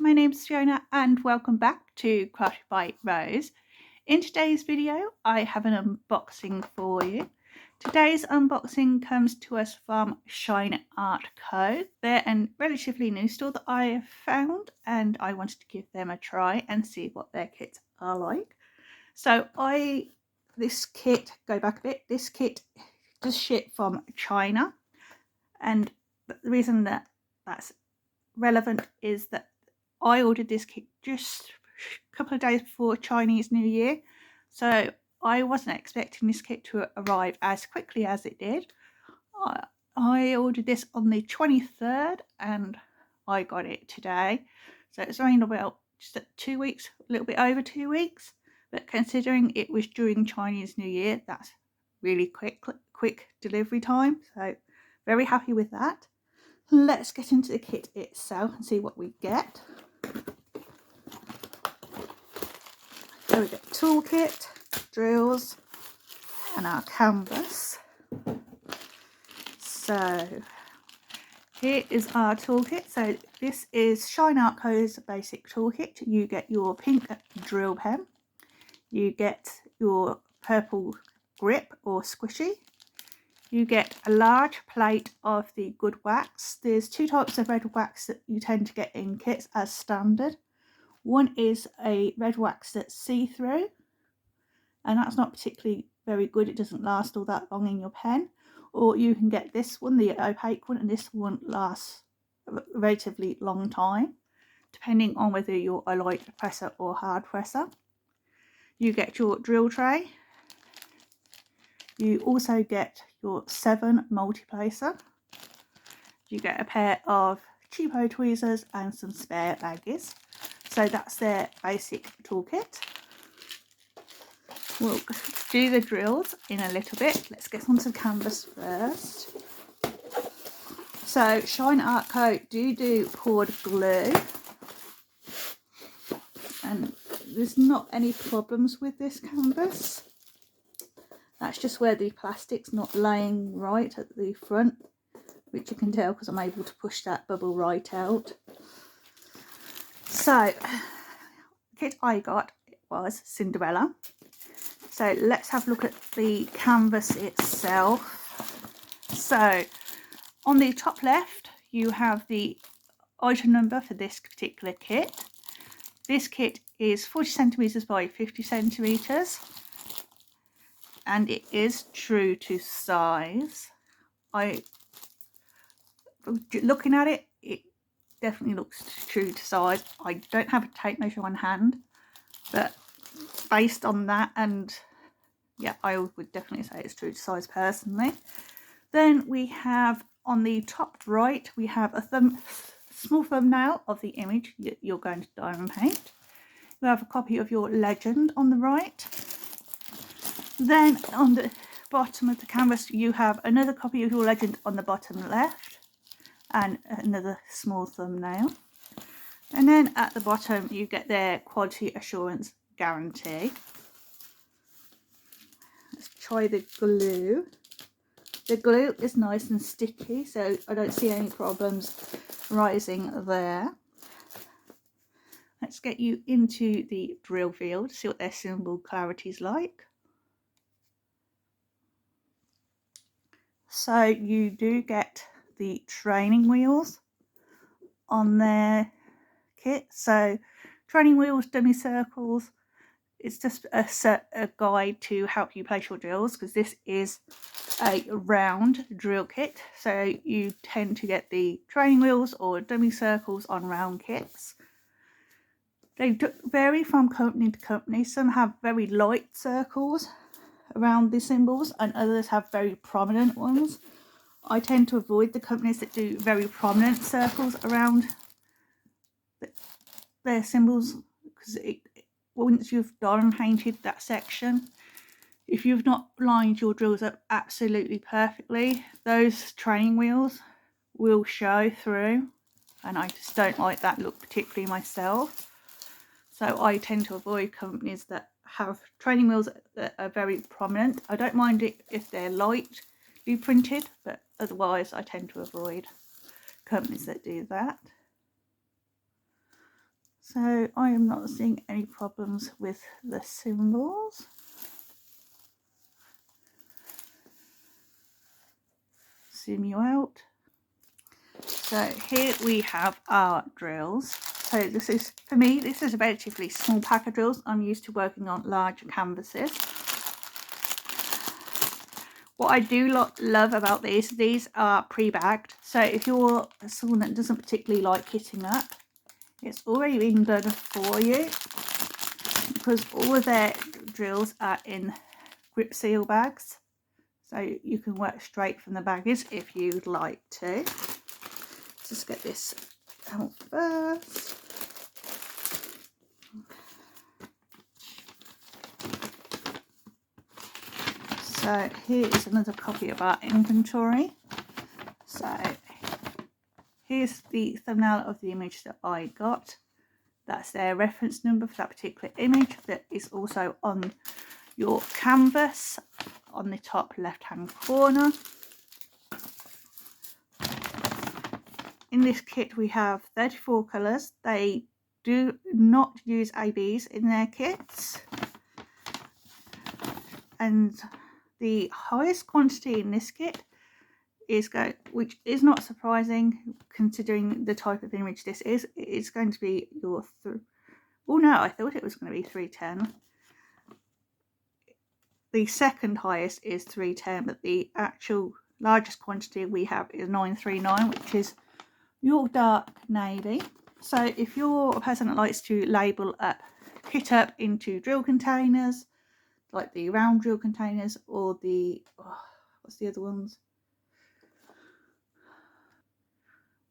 my name's Fiona and welcome back to Crafted by Rose. In today's video I have an unboxing for you. Today's unboxing comes to us from Shine Art Co. They're a relatively new store that I have found and I wanted to give them a try and see what their kits are like. So this kit does ship from China, and the reason that that's relevant is that I ordered this kit just a couple of days before Chinese New Year, so I wasn't expecting this kit to arrive as quickly as it did. I ordered this on the 23rd and I got it today, so it's only about just 2 weeks, a little bit over 2 weeks, but considering it was during Chinese New Year, that's really quick delivery time, so very happy with that. Let's get into the kit itself and see what we get. So we get toolkit, drills, and our canvas. So here is our toolkit. So this is Shine Art Co.'s basic toolkit. You get your pink drill pen, you get your purple grip or squishy, you get a large plate of the good wax. There's two types of red wax that you tend to get in kits as standard. One is a red wax that's see-through, and that's not particularly very good. It doesn't last all that long in your pen. Or you can get this one, the opaque one, and this one lasts a relatively long time, depending on whether you're a light presser or hard presser. You get your drill tray. You also get your 7 multi-placer. You get a pair of cheapo tweezers and some spare baggies. So that's their basic toolkit. We'll do the drills in a little bit. Let's get on some canvas first. So Shine Art Co. do poured glue, and there's not any problems with this canvas. That's just where the plastic's not laying right at the front, which you can tell because I'm able to push that bubble right out. So the kit I got was Cinderella. So let's have a look at the canvas itself. So on the top left you have the item number for this particular kit. This kit is 40 centimeters by 50 centimeters. And it is true to size. Looking at it, it definitely looks true to size. I don't have a tape measure on hand, but based on that, and yeah, I would definitely say it's true to size personally. Then we have on the top right, we have a small thumbnail of the image you're going to diamond paint. You have a copy of your legend on the right. Then on the bottom of the canvas you have another copy of your legend on the bottom left and another small thumbnail. And then at the bottom you get their quality assurance guarantee. Let's try the glue. The glue is nice and sticky, so I don't see any problems rising there. Let's get you into the drill field, see what their symbol clarity is like. So you do get the training wheels on their kit. So training wheels, dummy circles. It's just a guide to help you place your drills, because this is a round drill kit. So you tend to get the training wheels or dummy circles on round kits. They vary from company to company. Some have very light circles around the symbols and others have very prominent ones. I tend to avoid the companies that do very prominent circles around their symbols, because once you've diamond painted that section, if you've not lined your drills up absolutely perfectly, those training wheels will show through, and I just don't like that look particularly myself. So I tend to avoid companies that have training wheels that are very prominent. I don't mind it if they're lightly printed, but otherwise I tend to avoid companies that do that. So I am not seeing any problems with the symbols. Zoom you out. So here we have our drills. So this is, for me, this is a relatively small pack of drills. I'm used to working on larger canvases. What I do love about these are pre-bagged. So if you're someone that doesn't particularly like kitting up, it's already been done for you, because all of their drills are in grip seal bags. So you can work straight from the baggies if you'd like to. Just get this out first. So here is another copy of our inventory. So here's the thumbnail of the image that I got. That's their reference number for that particular image. That is also on your canvas on the top left hand corner. In this kit we have 34 colours. They do not use ABs in their kits, and the highest quantity in this kit is which is not surprising considering the type of image this is. It's going to be your oh no, I thought it was going to be 310. The second highest is 310, but the actual largest quantity we have is 939, which is your dark navy. So if you're a person that likes to label up, kit up into drill containers, like the round drill containers, or the what's the other ones,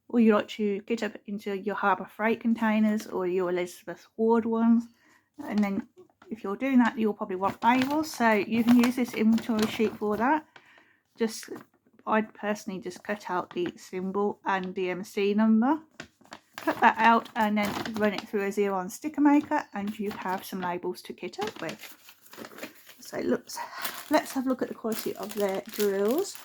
or you like to kit up into your Harbour Freight containers or your Elizabeth Ward ones, and then if you're doing that you'll probably want labels, so you can use this inventory sheet for that. I'd personally just cut out the symbol and DMC number, cut that out, and then run it through a Xeron sticker maker, and you have some labels to kit up with. So let's have a look at the quality of their drills.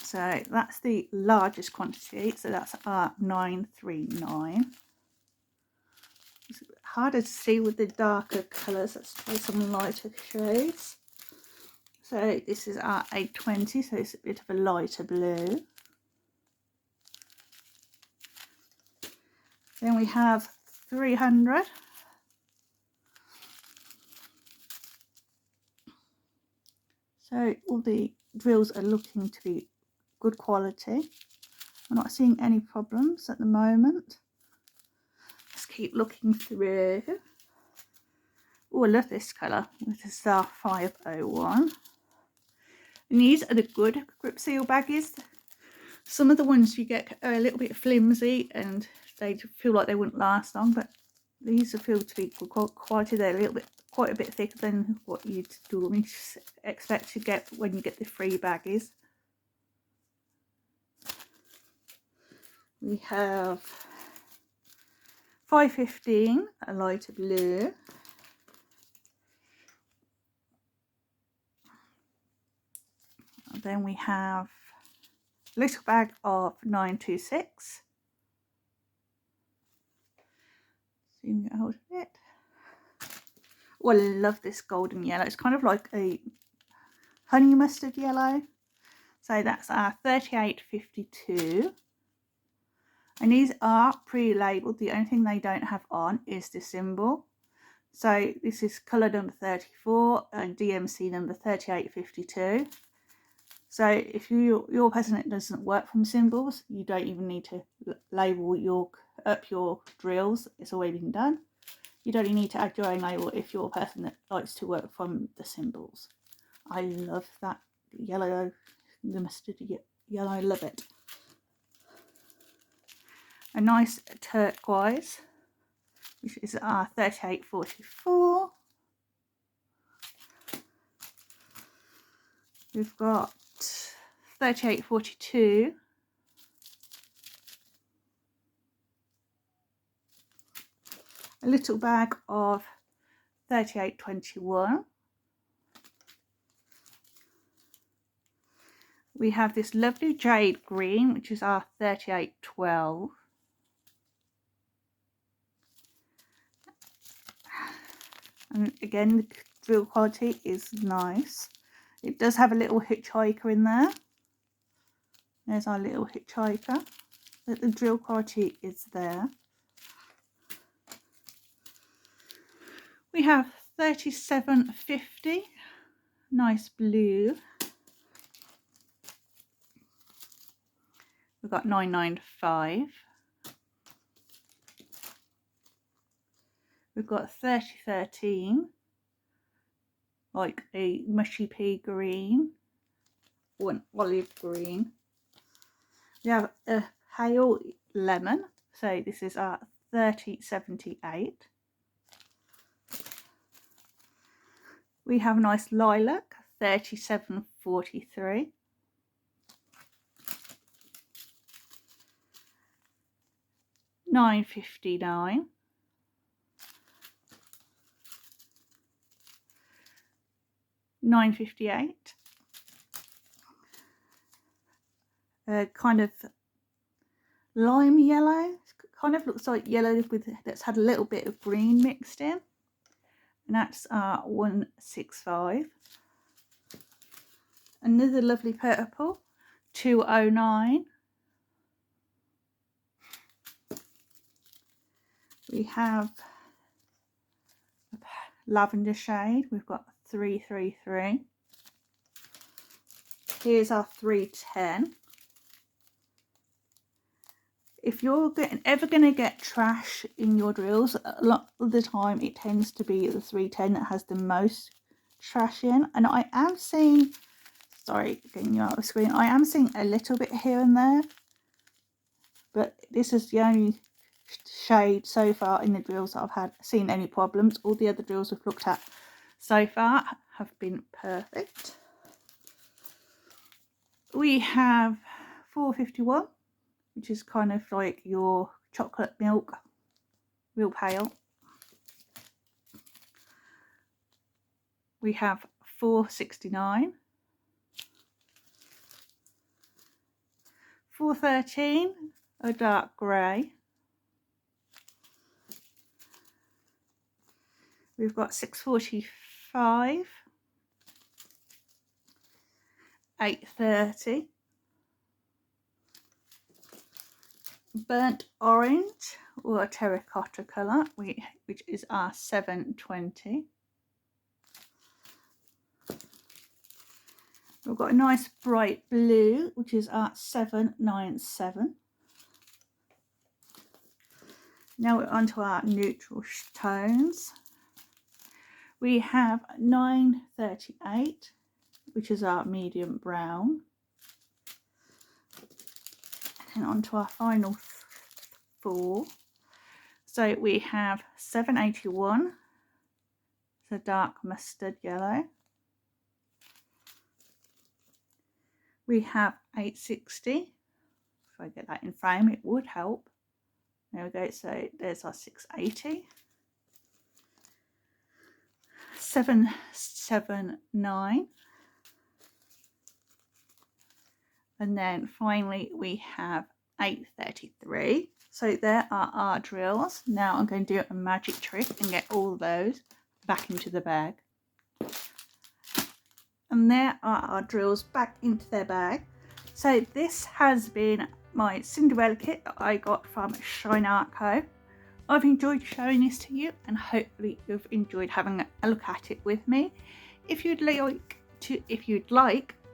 So that's the largest quantity, so that's our 939. It's harder to see with the darker colours. Let's try some lighter shades. So this is our 820, so it's a bit of a lighter blue. Then we have 300. So all the drills are looking to be good quality. I'm not seeing any problems at the moment. Let's keep looking through. Oh, I love this colour with the Star 501. And these are the good grip seal baggies. Some of the ones you get are a little bit flimsy and they feel like they wouldn't last long, but these feel to be good quality. They're quite a bit thicker than what you'd normally expect to get when you get the free baggies. We have 515, a lighter blue. And then we have a little bag of 926. Zoom out a bit. Oh, I love this golden yellow. It's kind of like a honey mustard yellow. So that's our 3852. And these are pre-labelled. The only thing they don't have on is the symbol. So this is colour number 34 and DMC number 3852. So if you're a person that doesn't work from symbols, you don't even need to label your drills. It's already been done. You'd only need to add your own label if you're a person that likes to work from the symbols. I love that yellow, the mustard yellow, I love it. A nice turquoise, which is our 3844. We've got 3842. A little bag of 3821. We have this lovely jade green, which is our 3812. And again, the drill quality is nice. It does have a little hitchhiker in there. There's our little hitchhiker. But the drill quality is there. We have 3750, nice blue. We've got 995. We've got 3013, like a mushy pea green or an olive green. We have a pale lemon, so this is our 3078. We have a nice lilac, 3743. $9.59. $9.58. Kind of lime yellow. Kind of looks like yellow with that's had a little bit of green mixed in. And that's $165. Another lovely purple, $209. We have a lavender shade. We've got 333. Here's our 310. If you're ever going to get trash in your drills, a lot of the time it tends to be the 310 that has the most trash in. And I am seeing, sorry, getting you out of the screen, I am seeing a little bit here and there. But this is the only shade so far in the drills that I've seen any problems. All the other drills we've looked at so far have been perfect. We have 451, which is kind of like your chocolate milk, real pale. We have 469, 413, a dark grey. We've got 645, 830, burnt orange or a terracotta colour, which is our 720. We've got a nice bright blue, which is our 797. Now we're onto our neutral tones. We have 938, which is our medium brown. And on to our final 4. So we have 781, it's a dark mustard yellow. We have 860, if I get that in frame it would help. There we go, so there's our 680. 779. And then finally we have 833. So there are our drills. Now I'm going to do a magic trick and get all those back into the bag. And there are our drills back into their bag. So this has been my Cinderella kit that I got from Shine Art Co. I've enjoyed showing this to you and hopefully you've enjoyed having a look at it with me. If you'd like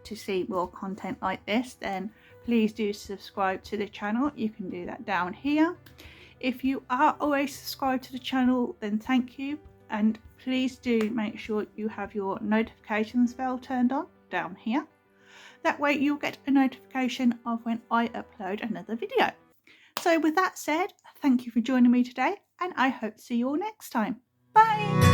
to see more content like this, then please do subscribe to the channel. You can do that down here. If you are always subscribed to the channel, then thank you, and please do make sure you have your notifications bell turned on down here. That way you'll get a notification of when I upload another video. So with that said, thank you for joining me today, and I hope to see you all next time. Bye!